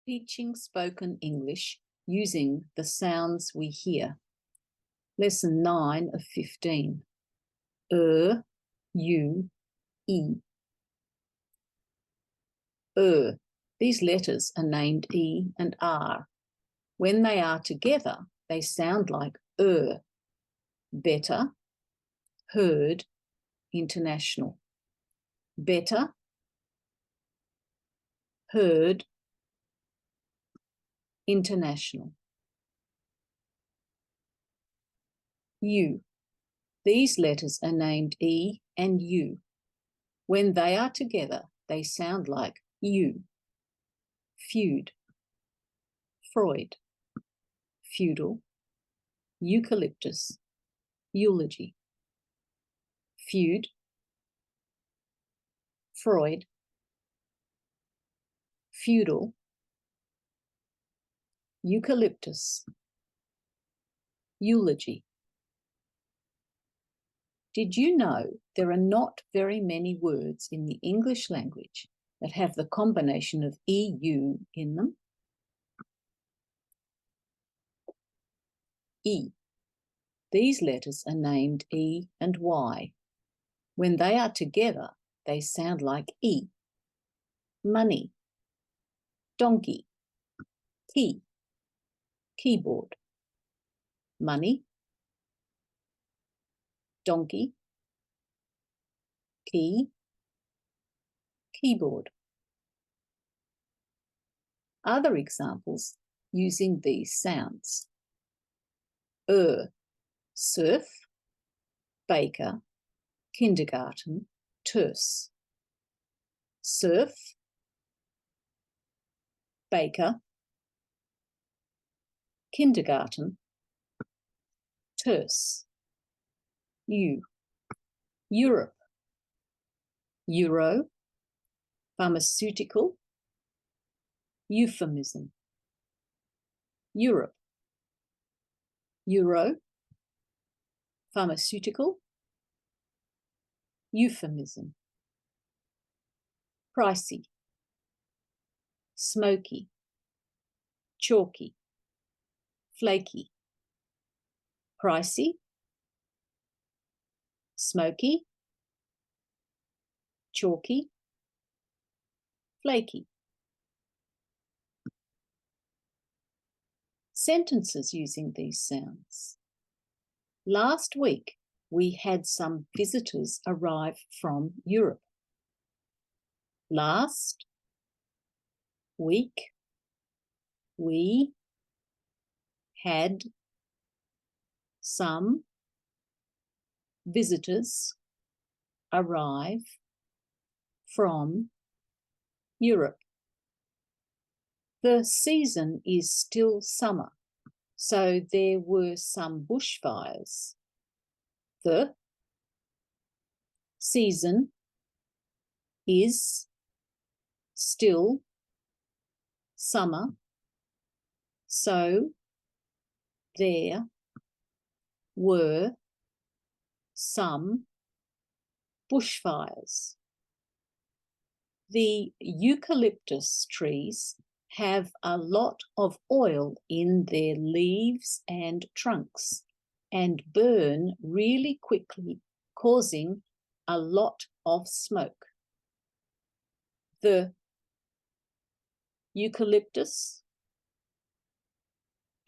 Teaching spoken English using the sounds we hear. Lesson 9 of 15. U, E. These letters are named E and R. When they are together, they sound like better, heard, international. Better, heard, international. U. These letters are named E and U. When they are together, they sound like U. Feud, Freud, feudal, eucalyptus, eulogy. Feud, Freud, feudal, eucalyptus, eulogy. Did you know there are not very many words in the English language that have the combination of EU in them? E. These letters are named E and Y. When they are together, they sound like E. Money, donkey, key, keyboard. Money, donkey, key, keyboard. Other examples using these sounds. Surf, baker, kindergarten, terse. Surf, baker, kindergarten, terse. U. Europe, euro, pharmaceutical, euphemism. Europe, euro, pharmaceutical, euphemism. Pricey, smoky, chalky, flaky. Pricey, smoky, chalky, flaky. Sentences using these sounds. Last week, we had some visitors arrive from Europe. Last week, we had some visitors arrive from Europe. The season is still summer, so there were some bushfires. The season is still summer, so there were some bushfires. The eucalyptus trees have a lot of oil in their leaves and trunks and burn really quickly, causing a lot of smoke. The eucalyptus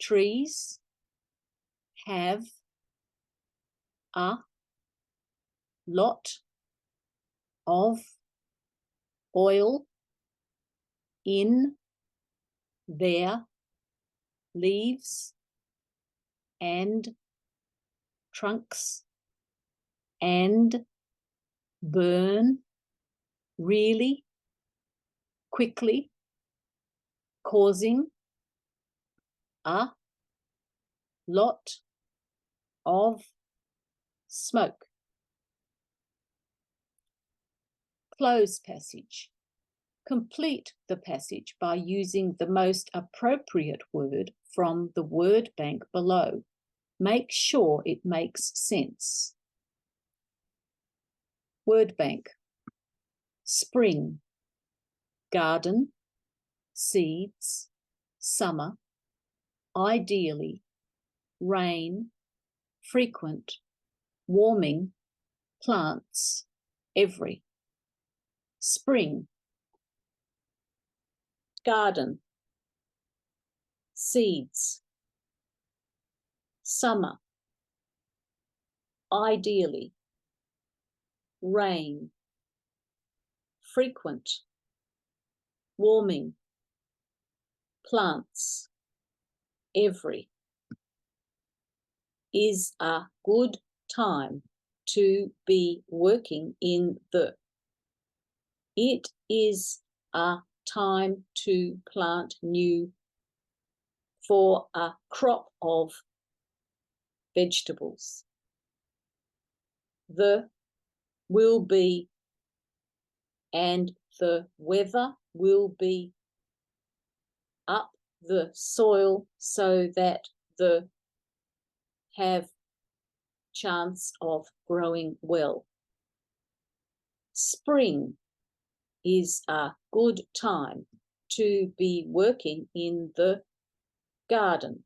trees have a lot of oil in their leaves and trunks and burn really quickly, causing a lot of smoke. Close passage. Complete the passage by using the most appropriate word from the word bank below. Make sure it makes sense. Word bank. Spring, garden, seeds, summer, ideally, rain, frequent, warming, plants, every, spring, garden, seeds, summer, ideally, rain, frequent, warming, plants, every, is a good time to be working in the. It is a time to plant new for a crop of vegetables. The will be and the weather will be up the soil so that the have chance of growing well. Spring is a good time to be working in the garden.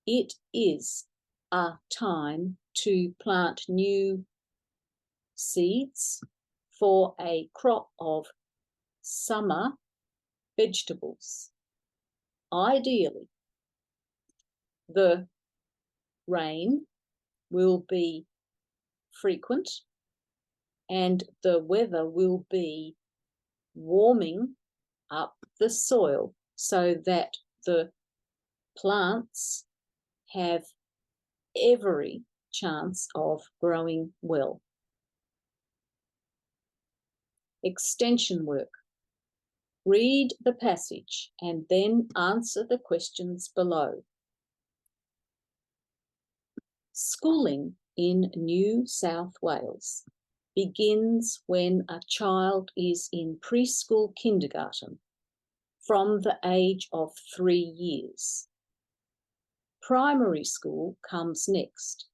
It is a time to plant new seeds for a crop of summer vegetables. Ideally, the rain will be frequent and the weather will be warming up the soil so that the plants have every chance of growing well. Extension work. Read the passage and then answer the questions below. Schooling in New South Wales begins when a child is in preschool kindergarten from the age of 3 years. Primary school comes next,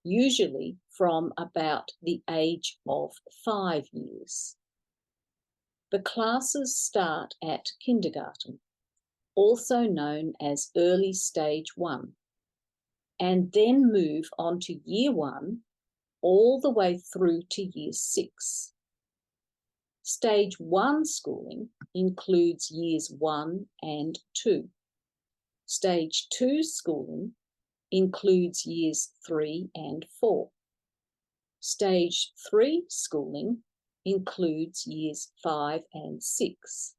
usually from about the age of 5 years. The classes start at kindergarten, also known as early stage 1, and then move on to year 1 all the way through to year 6. Stage 1 schooling includes years 1 and 2. Stage 2 schooling includes years 3 and 4. Stage 3 schooling includes years 5 and 6.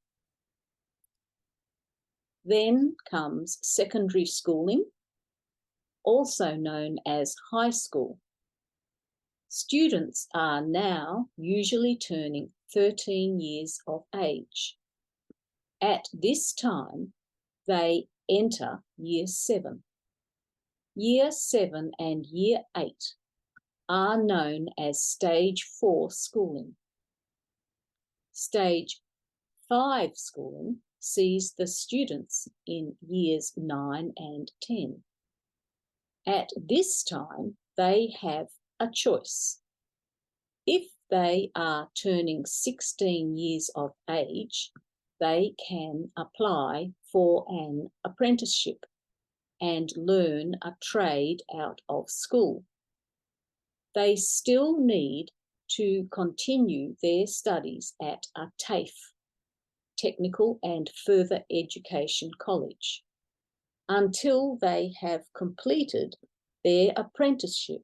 Then comes secondary schooling, also known as high school. Students are now usually turning 13 years of age. At this time, they enter year 7. Year 7 and year 8 are known as stage 4 schooling. Stage 5 schooling sees the students in years 9 and 10. At this time, they have a choice. If they are turning 16 years of age, they can apply for an apprenticeship and learn a trade out of school. They still need to continue their studies at a TAFE, Technical and Further Education College, until they have completed their apprenticeship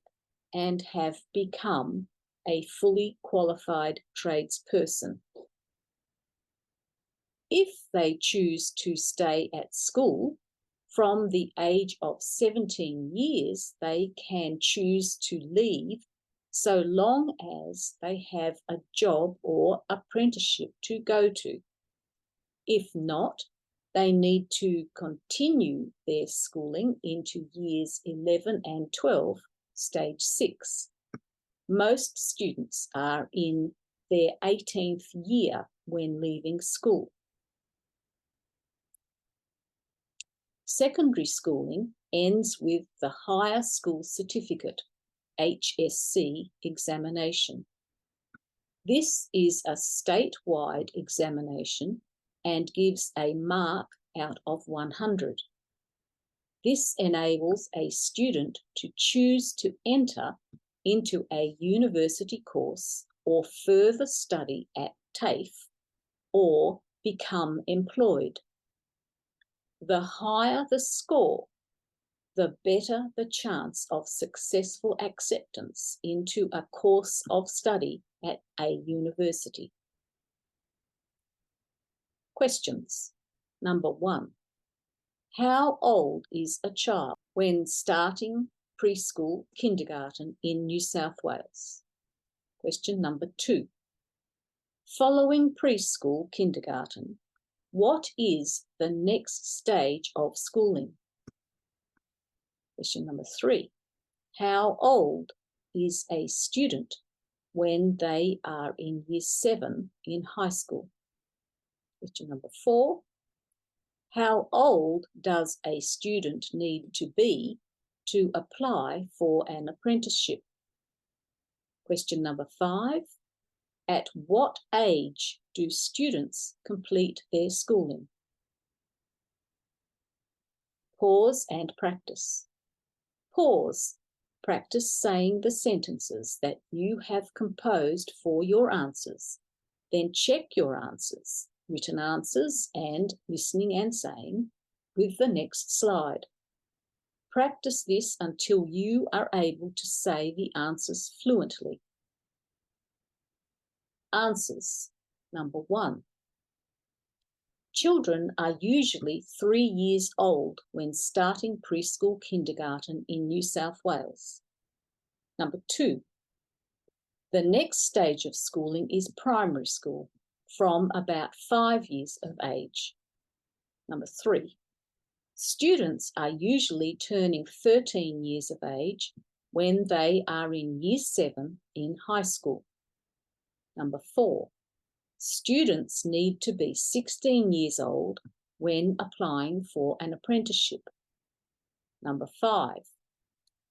and have become a fully qualified tradesperson. If they choose to stay at school, from the age of 17 years, they can choose to leave so long as they have a job or apprenticeship to go to. If not, they need to continue their schooling into years 11 and 12, stage 6. Most students are in their 18th year when leaving school. Secondary schooling ends with the Higher School Certificate, HSC, examination. This is a statewide examination and gives a mark out of 100. This enables a student to choose to enter into a university course or further study at TAFE or become employed. The higher the score, the better the chance of successful acceptance into a course of study at a university. Questions. Number 1. How old is a child when starting preschool kindergarten in New South Wales? Question number 2. Following preschool kindergarten, what is the next stage of schooling? Question number 3. How old is a student when they are in Year 7 in high school? Question number 4. How old does a student need to be to apply for an apprenticeship? Question number 5. At what age do students complete their schooling? Pause and practice. Pause. Practice saying the sentences that you have composed for your answers. Then check your answers, written answers and listening and saying, with the next slide. Practice this until you are able to say the answers fluently. Answers. Number 1. Children are usually 3 years old when starting preschool kindergarten in New South Wales. Number 2. The next stage of schooling is primary school from about 5 years of age. Number 3. Students are usually turning 13 years of age when they are in Year 7 in high school. Number 4. Students need to be 16 years old when applying for an apprenticeship. Number 5.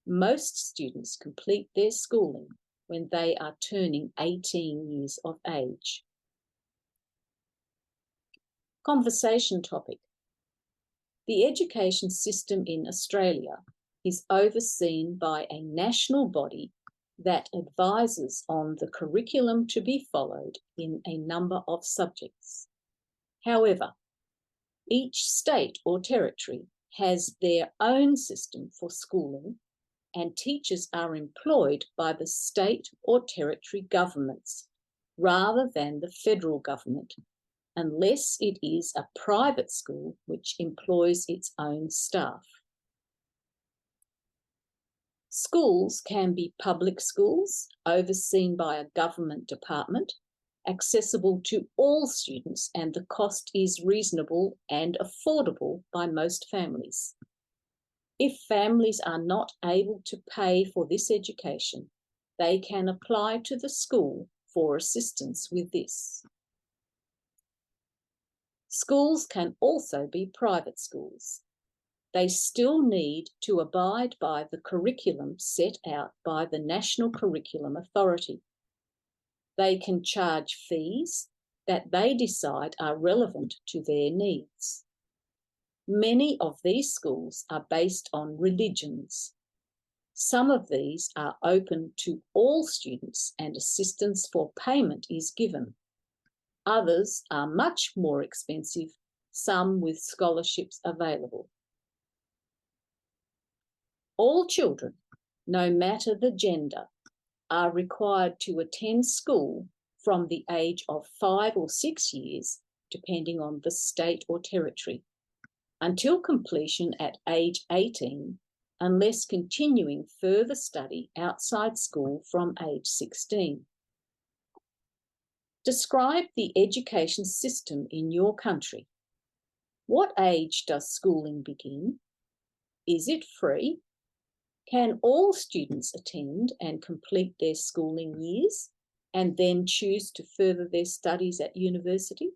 Most students complete their schooling when they are turning 18 years of age. Conversation topic. The education system in Australia is overseen by a national body that advises on the curriculum to be followed in a number of subjects. However, each state or territory has their own system for schooling, and teachers are employed by the state or territory governments rather than the federal government, unless it is a private school which employs its own staff. Schools can be public schools overseen by a government department, accessible to all students, and the cost is reasonable and affordable by most families. If families are not able to pay for this education, they can apply to the school for assistance with this. Schools can also be private schools. They still need to abide by the curriculum set out by the National Curriculum Authority. They can charge fees that they decide are relevant to their needs. Many of these schools are based on religions. Some of these are open to all students and assistance for payment is given. Others are much more expensive, some with scholarships available. All children, no matter the gender, are required to attend school from the age of 5 or 6 years, depending on the state or territory, until completion at age 18, unless continuing further study outside school from age 16. Describe the education system in your country. What age does schooling begin? Is it free? Can all students attend and complete their schooling years and then choose to further their studies at university?